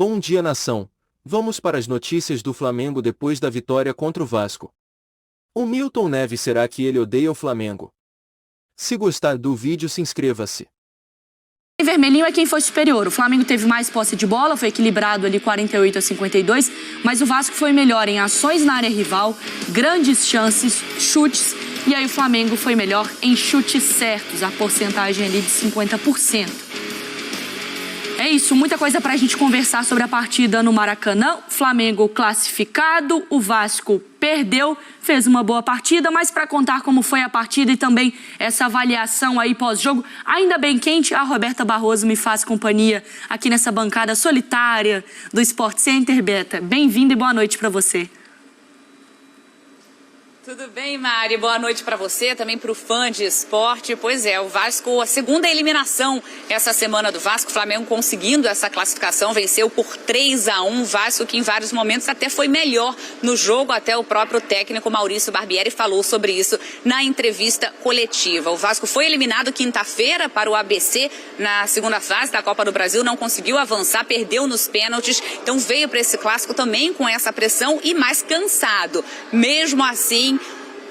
Bom dia, nação. Vamos para as notícias do Flamengo depois da vitória contra o Vasco. O Milton Neves, será que ele odeia o Flamengo? Se gostar do vídeo, se inscreva-se. Em vermelhinho é quem foi superior. O Flamengo teve mais posse de bola, foi equilibrado ali 48-52, mas o Vasco foi melhor em ações na área rival, grandes chances, chutes, e aí o Flamengo foi melhor em chutes certos, a porcentagem ali de 50%. É isso, muita coisa pra gente conversar sobre a partida no Maracanã. Flamengo classificado, o Vasco perdeu, fez uma boa partida, mas para contar como foi a partida e também essa avaliação aí pós-jogo, ainda bem quente, a Roberta Barroso me faz companhia aqui nessa bancada solitária do Sport Center. Beta, bem-vinda e boa noite para você. Tudo bem, Mari? Boa noite para você, também para o fã de esporte. Pois é, o Vasco, a segunda eliminação essa semana do Vasco, o Flamengo conseguindo essa classificação, venceu por 3-1, Vasco que em vários momentos até foi melhor no jogo, até o próprio técnico Maurício Barbieri falou sobre isso na entrevista coletiva. O Vasco foi eliminado quinta-feira para o ABC na segunda fase da Copa do Brasil, não conseguiu avançar, perdeu nos pênaltis, então veio para esse clássico também com essa pressão e mais cansado. Mesmo assim,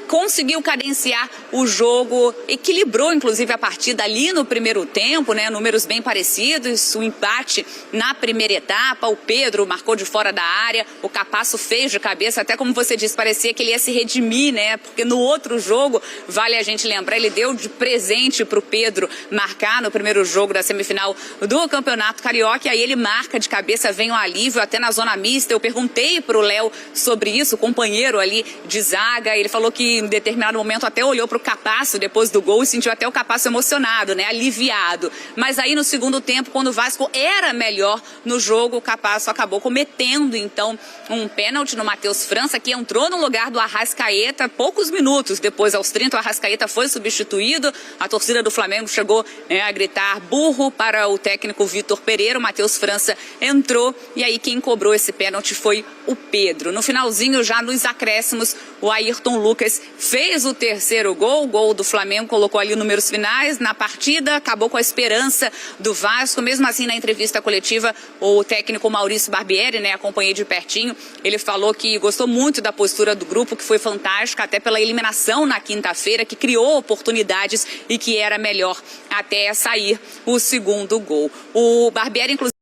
conseguiu cadenciar o jogo, equilibrou inclusive a partida ali no primeiro tempo, né? Números bem parecidos, o empate na primeira etapa, o Pedro marcou de fora da área, o Capasso fez de cabeça, até como você disse, parecia que ele ia se redimir, né? Porque no outro jogo, vale a gente lembrar, ele deu de presente para o Pedro marcar no primeiro jogo da semifinal do Campeonato Carioca, e aí ele marca de cabeça, vem um alívio até na zona mista. Eu perguntei para o Léo sobre isso, o companheiro ali de zaga, ele falou que em determinado momento até olhou para o Capasso depois do gol e sentiu até o Capasso emocionado, né? Aliviado. Mas aí no segundo tempo, quando o Vasco era melhor no jogo, o Capasso acabou cometendo então um pênalti no Matheus França, que entrou no lugar do Arrascaeta poucos minutos depois, aos 30, o Arrascaeta foi substituído. A torcida do Flamengo chegou a gritar burro para o técnico Vitor Pereira. O Matheus França entrou e aí quem cobrou esse pênalti foi o Pedro. No finalzinho, já nos acréscimos, o Ayrton Lucas fez o terceiro gol, o gol do Flamengo, colocou ali números finais na partida, acabou com a esperança do Vasco. Mesmo assim, na entrevista coletiva, o técnico Maurício Barbieri, né, acompanhei de pertinho, ele falou que gostou muito da postura do grupo, que foi fantástica, até pela eliminação na quinta-feira, que criou oportunidades e que era melhor até sair o segundo gol. O Barbieri, inclusive,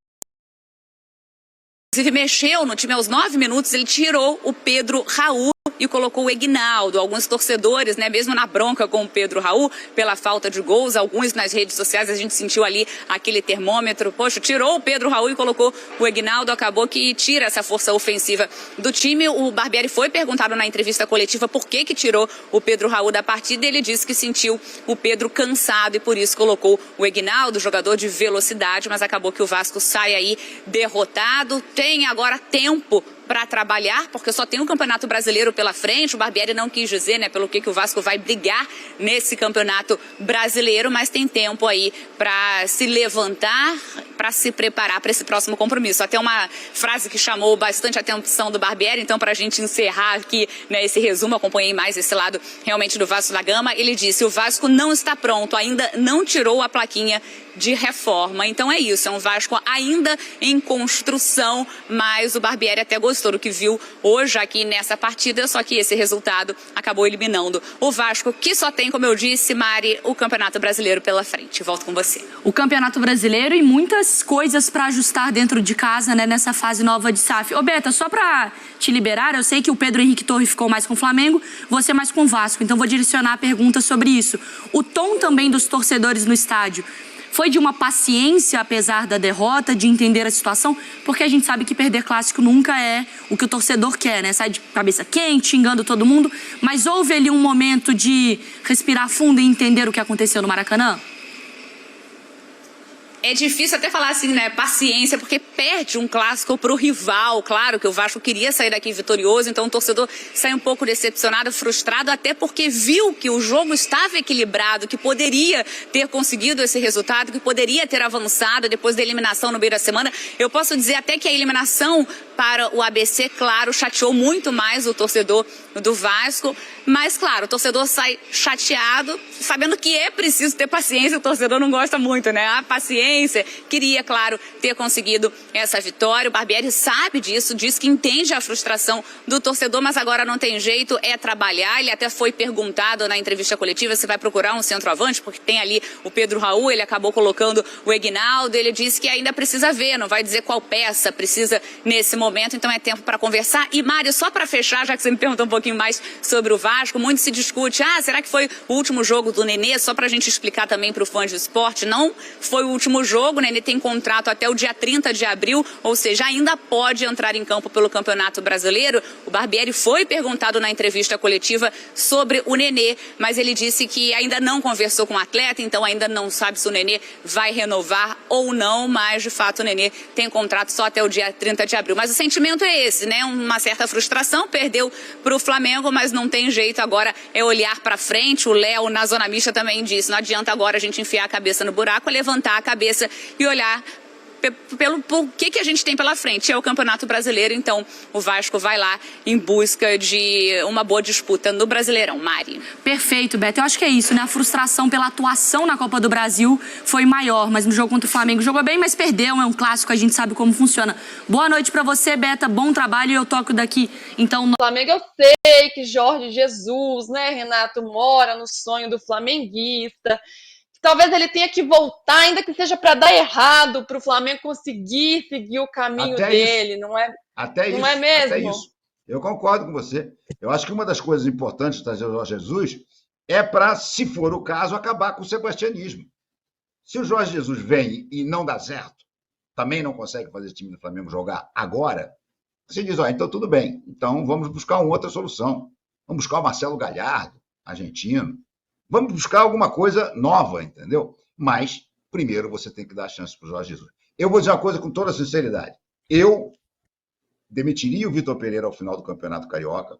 mexeu no time aos 9 minutos, ele tirou o Pedro Raul e colocou o Egnaldo. Alguns torcedores, né, mesmo na bronca com o Pedro Raul, pela falta de gols, alguns nas redes sociais, a gente sentiu ali aquele termômetro. Poxa, tirou o Pedro Raul e colocou o Egnaldo, acabou que tira essa força ofensiva do time. O Barbieri foi perguntado na entrevista coletiva por que tirou o Pedro Raul da partida, e ele disse que sentiu o Pedro cansado e por isso colocou o Egnaldo, jogador de velocidade, mas acabou que o Vasco sai aí derrotado. Tem agora tempo para trabalhar, porque só tem um Campeonato Brasileiro pela frente. O Barbieri não quis dizer, né, pelo que o Vasco vai brigar nesse Campeonato Brasileiro, mas tem tempo aí para se levantar, para se preparar para esse próximo compromisso. Até uma frase que chamou bastante a atenção do Barbieri, então para a gente encerrar aqui, né, esse resumo, acompanhei mais esse lado realmente do Vasco da Gama, ele disse: o Vasco não está pronto, ainda não tirou a plaquinha de reforma. Então é isso, é um Vasco ainda em construção, mas o Barbieri até gostou do que viu hoje aqui nessa partida, só que esse resultado acabou eliminando o Vasco, que só tem, como eu disse, Mari, o Campeonato Brasileiro pela frente. Volto com você. O Campeonato Brasileiro e muitas coisas para ajustar dentro de casa, né, nessa fase nova de SAF. Ô, Beta, só para te liberar, eu sei que o Pedro Henrique Torre ficou mais com o Flamengo, você mais com o Vasco, então vou direcionar a pergunta sobre isso. O tom também dos torcedores no estádio foi de uma paciência, apesar da derrota, de entender a situação? Porque a gente sabe que perder clássico nunca é o que o torcedor quer, né? Sai de cabeça quente, xingando todo mundo. Mas houve ali um momento de respirar fundo e entender o que aconteceu no Maracanã? É difícil até falar assim, né, paciência, porque perde um clássico para o rival. Claro que o Vasco queria sair daqui vitorioso, então o torcedor sai um pouco decepcionado, frustrado, até porque viu que o jogo estava equilibrado, que poderia ter conseguido esse resultado, que poderia ter avançado depois da eliminação no meio da semana. Eu posso dizer até que a eliminação para o ABC, claro, chateou muito mais o torcedor do Vasco, mas claro, o torcedor sai chateado, sabendo que é preciso ter paciência. O torcedor não gosta muito, né? A paciência, queria, claro, ter conseguido essa vitória. O Barbieri sabe disso, diz que entende a frustração do torcedor, mas agora não tem jeito, é trabalhar. Ele até foi perguntado na entrevista coletiva se vai procurar um centroavante, porque tem ali o Pedro Raul, ele acabou colocando o Egnaldo. Ele disse que ainda precisa ver, não vai dizer qual peça precisa nesse momento, então é tempo para conversar. E, Mário, só para fechar, já que você me perguntou um pouquinho mais sobre o Vasco, muito se discute, será que foi o último jogo do Nenê? Só para a gente explicar também para o fã de esporte, não foi o último jogo, o Nenê tem contrato até o dia 30 de abril, ou seja, ainda pode entrar em campo pelo Campeonato Brasileiro. O Barbieri foi perguntado na entrevista coletiva sobre o Nenê, mas ele disse que ainda não conversou com o atleta, então ainda não sabe se o Nenê vai renovar ou não, mas de fato o Nenê tem contrato só até o dia 30 de abril. Mas o sentimento é esse, né? Uma certa frustração, perdeu para o Flamengo, mas não tem jeito, agora é olhar para frente. O Léo, na Zona Mista, também disse, não adianta agora a gente enfiar a cabeça no buraco, é levantar a cabeça e olhar por que a gente tem pela frente. É o Campeonato Brasileiro, então o Vasco vai lá em busca de uma boa disputa no Brasileirão. Mari. Perfeito, Beto. Eu acho que é isso, né? A frustração pela atuação na Copa do Brasil foi maior, mas no jogo contra o Flamengo jogou bem, mas perdeu, é um clássico, a gente sabe como funciona. Boa noite pra você, Beta, bom trabalho, e eu toco daqui, então... O Flamengo, eu sei que Jorge Jesus, né, Renato, mora no sonho do flamenguista. Talvez ele tenha que voltar, ainda que seja para dar errado, para o Flamengo conseguir seguir o caminho dele, não é? Não é mesmo? Até isso. Eu concordo com você. Eu acho que uma das coisas importantes de trazer o Jorge Jesus é para, se for o caso, acabar com o sebastianismo. Se o Jorge Jesus vem e não dá certo, também não consegue fazer o time do Flamengo jogar agora, você diz, então tudo bem, então vamos buscar uma outra solução. Vamos buscar o Marcelo Gallardo, argentino. Vamos buscar alguma coisa nova, entendeu? Mas, primeiro, você tem que dar a chance para o Jorge Jesus. Eu vou dizer uma coisa com toda sinceridade. Eu demitiria o Vitor Pereira ao final do Campeonato Carioca,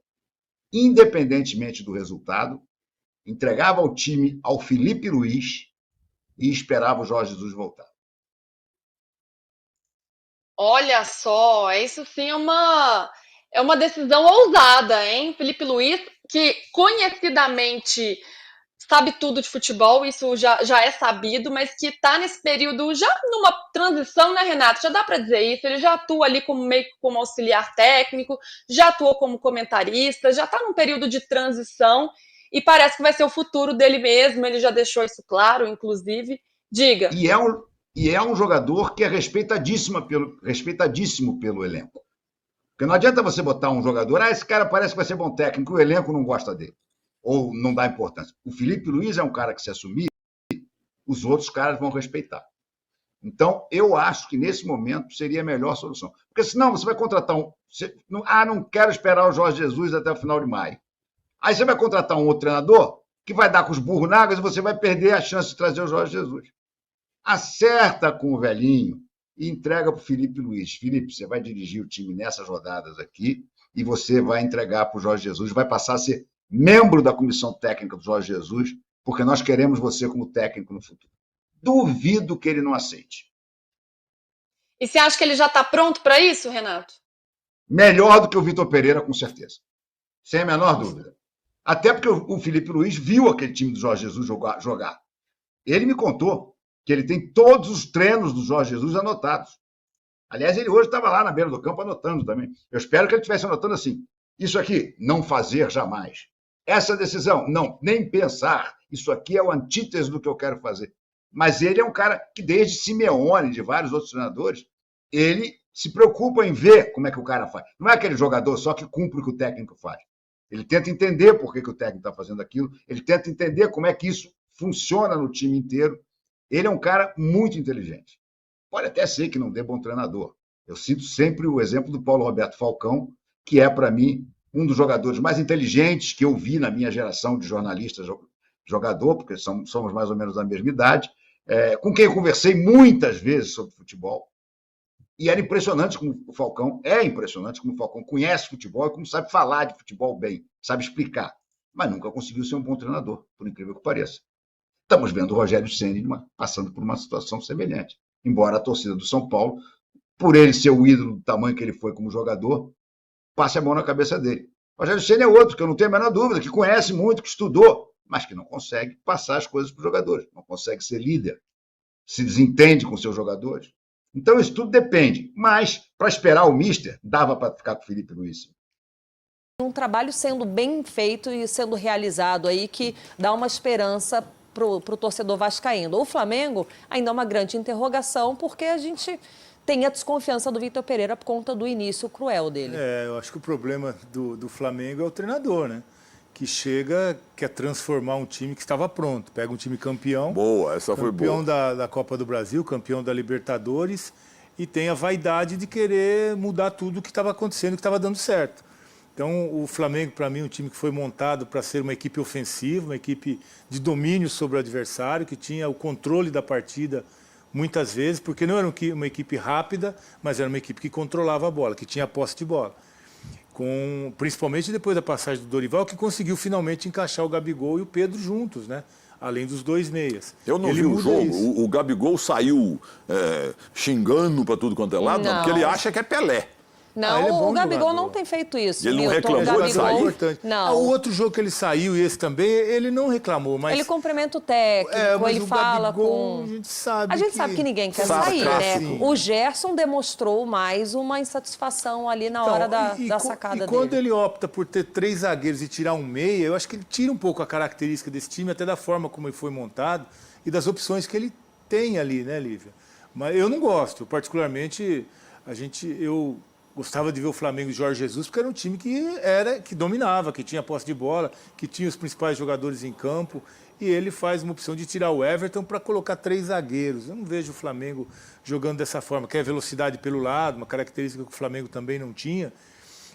independentemente do resultado, entregava o time ao Felipe Luiz e esperava o Jorge Jesus voltar. Olha só, isso sim é uma decisão ousada, hein? Felipe Luiz, que conhecidamente sabe tudo de futebol, isso já é sabido, mas que está nesse período já numa transição, né, Renato? Já dá para dizer isso, ele já atua ali meio como auxiliar técnico, já atuou como comentarista, já está num período de transição e parece que vai ser o futuro dele mesmo, ele já deixou isso claro, inclusive. Diga. E é um jogador que é respeitadíssimo pelo elenco. Porque não adianta você botar um jogador, esse cara parece que vai ser bom técnico, o elenco não gosta dele. Ou não dá importância. O Felipe Luiz é um cara que, se assumir, os outros caras vão respeitar. Então, eu acho que, nesse momento, seria a melhor solução. Porque, senão, você vai contratar não quero esperar o Jorge Jesus até o final de maio. Aí você vai contratar um outro treinador que vai dar com os burros na água e você vai perder a chance de trazer o Jorge Jesus. Acerta com o velhinho e entrega para o Felipe Luiz. Felipe, você vai dirigir o time nessas rodadas aqui e você vai entregar para o Jorge Jesus, vai passar a ser membro da comissão técnica do Jorge Jesus, porque nós queremos você como técnico no futuro. Duvido que ele não aceite. E você acha que ele já está pronto para isso, Renato? Melhor do que o Vitor Pereira, com certeza. Sem a menor dúvida. Até porque o Felipe Luiz viu aquele time do Jorge Jesus jogar. Ele me contou que ele tem todos os treinos do Jorge Jesus anotados. Aliás, ele hoje estava lá na beira do campo anotando também. Eu espero que ele estivesse anotando assim. Isso aqui, não fazer jamais. Essa decisão, não, nem pensar. Isso aqui é o antítese do que eu quero fazer. Mas ele é um cara que, desde Simeone, de vários outros treinadores, ele se preocupa em ver como é que o cara faz. Não é aquele jogador só que cumpre o que o técnico faz. Ele tenta entender por que o técnico está fazendo aquilo, ele tenta entender como é que isso funciona no time inteiro. Ele é um cara muito inteligente. Pode até ser que não dê bom treinador. Eu cito sempre o exemplo do Paulo Roberto Falcão, que é, para mim, um dos jogadores mais inteligentes que eu vi na minha geração de jornalistas jogador, porque somos mais ou menos da mesma idade, com quem eu conversei muitas vezes sobre futebol. E era impressionante como o Falcão, conhece futebol e como sabe falar de futebol bem, sabe explicar, mas nunca conseguiu ser um bom treinador, por incrível que pareça. Estamos vendo o Rogério Ceni passando por uma situação semelhante, embora a torcida do São Paulo, por ele ser o ídolo do tamanho que ele foi como jogador, passe a mão na cabeça dele. O Rogério Ceni é outro, que eu não tenho a menor dúvida, que conhece muito, que estudou, mas que não consegue passar as coisas para os jogadores, não consegue ser líder, se desentende com seus jogadores. Então, isso tudo depende. Mas, para esperar o Mister, dava para ficar com o Felipe Luiz. Um trabalho sendo bem feito e sendo realizado aí que dá uma esperança para o torcedor vascaíno. O Flamengo ainda é uma grande interrogação, porque a gente tem a desconfiança do Vitor Pereira por conta do início cruel dele. Eu acho que o problema do Flamengo é o treinador, né? Que chega, quer transformar um time que estava pronto. Pega um time campeão. Boa, essa foi boa. Campeão da Copa do Brasil, campeão da Libertadores, e tem a vaidade de querer mudar tudo o que estava acontecendo, que estava dando certo. Então, o Flamengo, para mim, é um time que foi montado para ser uma equipe ofensiva, uma equipe de domínio sobre o adversário, que tinha o controle da partida muitas vezes, porque não era uma equipe rápida, mas era uma equipe que controlava a bola, que tinha posse de bola. Principalmente depois da passagem do Dorival, que conseguiu finalmente encaixar o Gabigol e o Pedro juntos, né? Além dos dois meias. Eu não vi o jogo. O Gabigol saiu xingando para tudo quanto é lado, não, porque ele acha que é Pelé. Não, o Gabigol não tem feito isso. Ele não reclamou de sair? Não. O outro jogo que ele saiu, e esse também, ele não reclamou. Mas... Ele cumprimenta o técnico, ele fala Gabigol, com... A gente sabe que ninguém quer sair, né? Sim. O Gerson demonstrou mais uma insatisfação ali na hora da sacada dele. Quando ele opta por ter 3 zagueiros e tirar um meia, eu acho que ele tira um pouco a característica desse time, até da forma como ele foi montado e das opções que ele tem ali, né, Lívia? Mas eu não gosto, particularmente, eu gostava de ver o Flamengo de Jorge Jesus, porque era um time que dominava, que tinha posse de bola, que tinha os principais jogadores em campo, e ele faz uma opção de tirar o Everton para colocar 3 zagueiros. Eu não vejo o Flamengo jogando dessa forma, quer velocidade pelo lado, uma característica que o Flamengo também não tinha,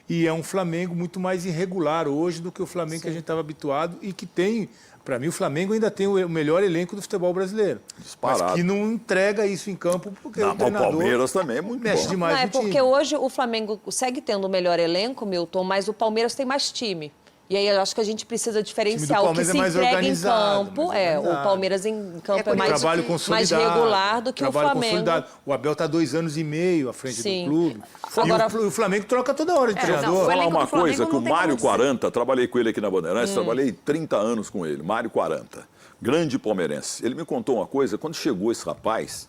e é um Flamengo muito mais irregular hoje do que o Flamengo que a gente estava habituado e que tem... Para mim, o Flamengo ainda tem o melhor elenco do futebol brasileiro. Disparado. Mas que não entrega isso em campo porque o treinador... O Palmeiras também é muito mexe bom. demais não, é no time. porque hoje o Flamengo segue tendo o melhor elenco, Milton, mas o Palmeiras tem mais time. E aí eu acho que a gente precisa diferenciar o que se entrega em campo. O Palmeiras em campo é mais regular do que o Flamengo. Consolidado. O Abel está 2 anos e meio à frente Sim. do clube. Agora, e o Flamengo troca toda hora de treinador. Vou falar uma coisa que o Mário 40, trabalhei com ele aqui na Bandeirantes, trabalhei 30 anos com ele, Mário 40, grande palmeirense. Ele me contou uma coisa, quando chegou esse rapaz,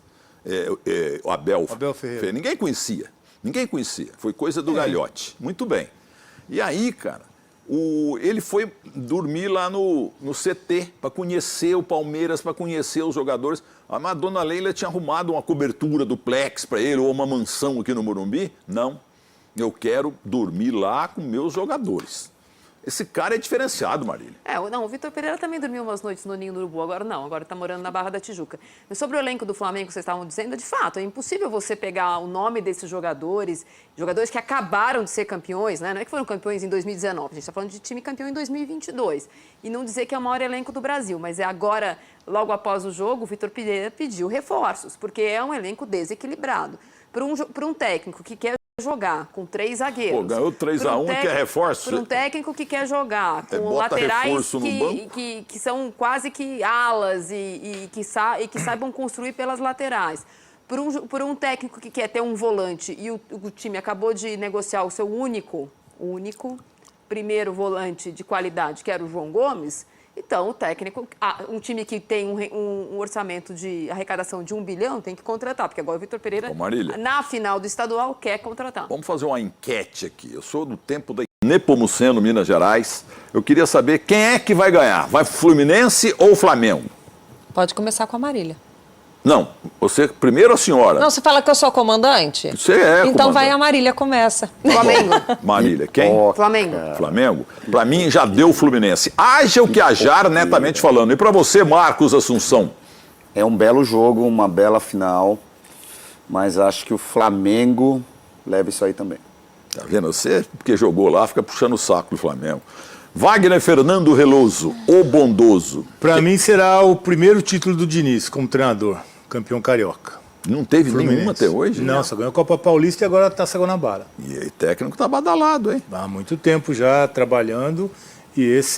o Abel Ferreira, ninguém conhecia, foi coisa do Galhote. Muito bem. E aí, cara, ele foi dormir lá no CT para conhecer o Palmeiras, para conhecer os jogadores. A dona Leila tinha arrumado uma cobertura duplex para ele, ou uma mansão aqui no Morumbi. Não, eu quero dormir lá com meus jogadores. Esse cara é diferenciado, Marília. O Vitor Pereira também dormiu umas noites no Ninho do Urubu, agora não, agora está morando na Barra da Tijuca. Mas sobre o elenco do Flamengo, vocês estavam dizendo, de fato, é impossível você pegar o nome desses jogadores que acabaram de ser campeões, né? Não é que foram campeões em 2019, a gente está falando de time campeão em 2022, e não dizer que é o maior elenco do Brasil, mas agora, logo após o jogo, o Vitor Pereira pediu reforços, porque é um elenco desequilibrado. Para um técnico que quer jogar com 3 zagueiros. Pô, ganhou 3-1 e quer reforço. Para um técnico que quer jogar com laterais que são quase que alas e que saibam construir pelas laterais. Por um técnico que quer ter um volante e o time acabou de negociar o seu único primeiro volante de qualidade, que era o João Gomes. Então, o técnico, um time que tem um orçamento de arrecadação de 1 bilhão, tem que contratar, porque agora o Vitor Pereira, na final do estadual, quer contratar. Vamos fazer uma enquete aqui. Eu sou do tempo da Nepomuceno, Minas Gerais. Eu queria saber quem é que vai ganhar. Vai Fluminense ou Flamengo? pode começar com a Marília. Não, você primeiro a senhora. Não, você fala que eu sou a comandante? Você é Então comandante. vai a Marília, começa. Flamengo. Marília, quem? Flamengo. Flamengo. Pra mim já deu o Fluminense. Haja o que hajar, netamente falando. E pra você, Marcos Assunção? É um belo jogo, uma bela final, mas acho que o Flamengo leva isso aí também. Tá vendo? Você, porque jogou lá, fica puxando o saco do Flamengo. Wagner Fernando Reloso, o bondoso. Pra mim será o primeiro título do Diniz como treinador, campeão carioca. Não teve nenhuma até hoje? Não, só ganhou a Copa Paulista e agora a Taça Guanabara. E aí, técnico tá badalado, hein? Há muito tempo já trabalhando e esse